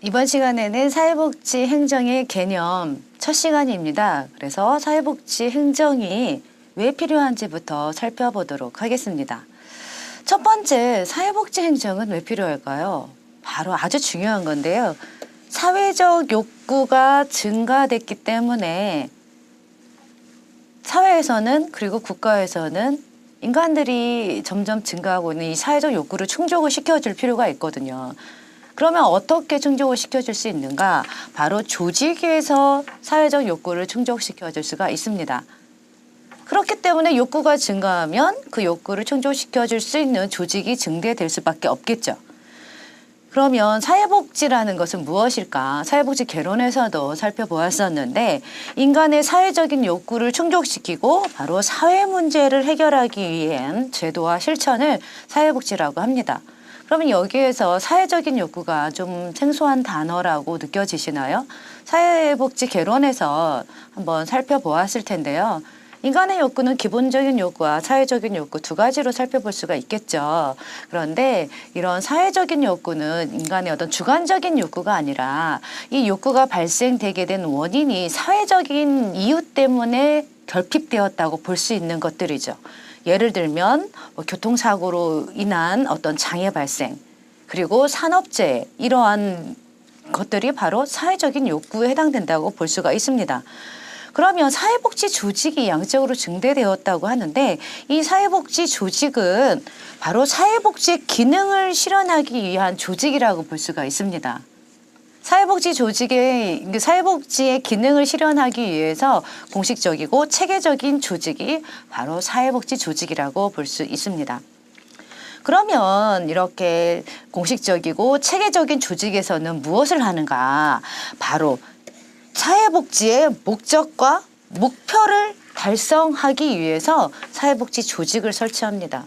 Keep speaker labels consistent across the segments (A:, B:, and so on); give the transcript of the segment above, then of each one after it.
A: 이번 시간에는 사회복지 행정의 개념 첫 시간입니다. 그래서 사회복지 행정이 왜 필요한지부터 살펴보도록 하겠습니다. 첫 번째, 사회복지 행정은 왜 필요할까요? 바로 아주 중요한 건데요. 사회적 욕구가 증가됐기 때문에 사회에서는 그리고 국가에서는 인간들이 점점 증가하고 있는 이 사회적 욕구를 충족을 시켜줄 필요가 있거든요. 그러면 어떻게 충족을 시켜줄 수 있는가? 바로 조직에서 사회적 욕구를 충족시켜줄 수가 있습니다. 그렇기 때문에 욕구가 증가하면 그 욕구를 충족시켜줄 수 있는 조직이 증대될 수밖에 없겠죠. 그러면 사회복지라는 것은 무엇일까? 사회복지 개론에서도 살펴보았었는데 인간의 사회적인 욕구를 충족시키고 바로 사회 문제를 해결하기 위한 제도와 실천을 사회복지라고 합니다. 그러면 여기에서 사회적인 욕구가 좀 생소한 단어라고 느껴지시나요? 사회복지 개론에서 한번 살펴보았을 텐데요. 인간의 욕구는 기본적인 욕구와 사회적인 욕구 두 가지로 살펴볼 수가 있겠죠. 그런데 이런 사회적인 욕구는 인간의 어떤 주관적인 욕구가 아니라 이 욕구가 발생되게 된 원인이 사회적인 이유 때문에 결핍되었다고 볼 수 있는 것들이죠. 예를 들면 교통사고로 인한 어떤 장애 발생, 그리고 산업재해, 이러한 것들이 바로 사회적인 욕구에 해당된다고 볼 수가 있습니다. 그러면 사회복지 조직이 양적으로 증대되었다고 하는데 이 사회복지 조직은 바로 사회복지 기능을 실현하기 위한 조직이라고 볼 수가 있습니다. 사회복지의 기능을 실현하기 위해서 공식적이고 체계적인 조직이 바로 사회복지 조직이라고 볼 수 있습니다. 그러면 이렇게 공식적이고 체계적인 조직에서는 무엇을 하는가? 바로 사회복지의 목적과 목표를 달성하기 위해서 사회복지 조직을 설치합니다.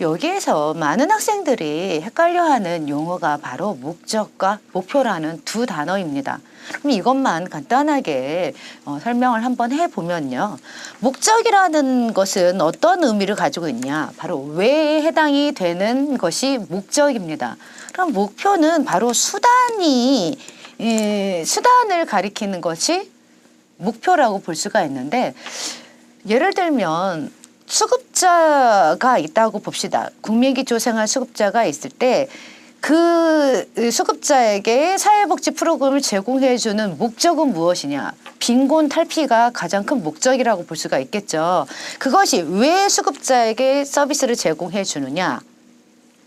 A: 여기에서 많은 학생들이 헷갈려하는 용어가 바로 목적과 목표라는 두 단어입니다. 그럼 이것만 간단하게 설명을 한번 해보면요. 목적이라는 것은 어떤 의미를 가지고 있냐? 바로 왜에 해당이 되는 것이 목적입니다. 그럼 목표는 바로 수단을 가리키는 것이 목표라고 볼 수가 있는데 예를 들면 수급자가 있다고 봅시다. 국민기초생활 수급자가 있을 때 그 수급자에게 사회복지 프로그램을 제공해 주는 목적은 무엇이냐? 빈곤 탈피가 가장 큰 목적이라고 볼 수가 있겠죠. 그것이 왜 수급자에게 서비스를 제공해 주느냐?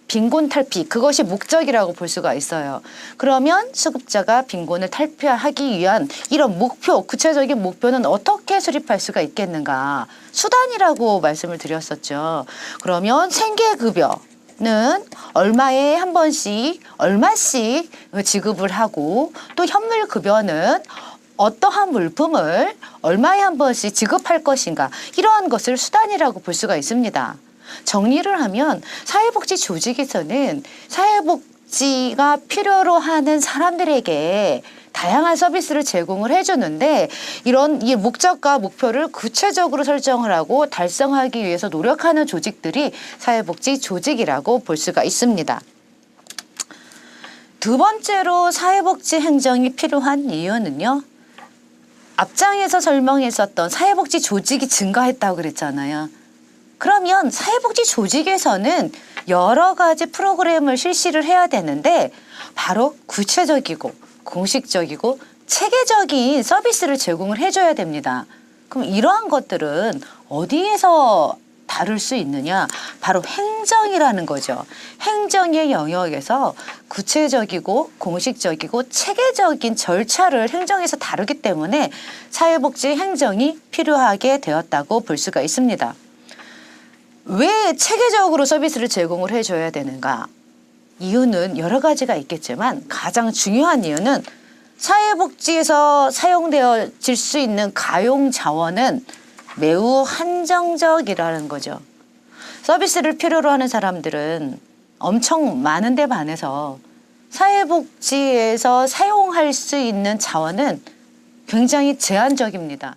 A: 빈곤 탈피, 그것이 목적이라고 볼 수가 있어요. 그러면 수급자가 빈곤을 탈피하기 위한 이런 목표, 구체적인 목표는 어떻게 수립할 수가 있겠는가? 수단이라고 말씀을 드렸었죠. 그러면 생계급여는 얼마에 한 번씩, 얼마씩 지급을 하고 또 현물급여는 어떠한 물품을 얼마에 한 번씩 지급할 것인가? 이러한 것을 수단이라고 볼 수가 있습니다. 정리를 하면 사회복지 조직에서는 사회복지가 필요로 하는 사람들에게 다양한 서비스를 제공을 해주는데 이런 이 목적과 목표를 구체적으로 설정을 하고 달성하기 위해서 노력하는 조직들이 사회복지 조직이라고 볼 수가 있습니다. 두 번째로 사회복지 행정이 필요한 이유는요. 앞장에서 설명했었던 사회복지 조직이 증가했다고 그랬잖아요. 그러면 사회복지 조직에서는 여러 가지 프로그램을 실시를 해야 되는데 바로 구체적이고 공식적이고 체계적인 서비스를 제공을 해줘야 됩니다. 그럼 이러한 것들은 어디에서 다룰 수 있느냐? 바로 행정이라는 거죠. 행정의 영역에서 구체적이고 공식적이고 체계적인 절차를 행정에서 다루기 때문에 사회복지 행정이 필요하게 되었다고 볼 수가 있습니다. 왜 체계적으로 서비스를 제공을 해줘야 되는가? 이유는 여러 가지가 있겠지만 가장 중요한 이유는 사회복지에서 사용되어질 수 있는 가용 자원은 매우 한정적이라는 거죠. 서비스를 필요로 하는 사람들은 엄청 많은데 반해서 사회복지에서 사용할 수 있는 자원은 굉장히 제한적입니다.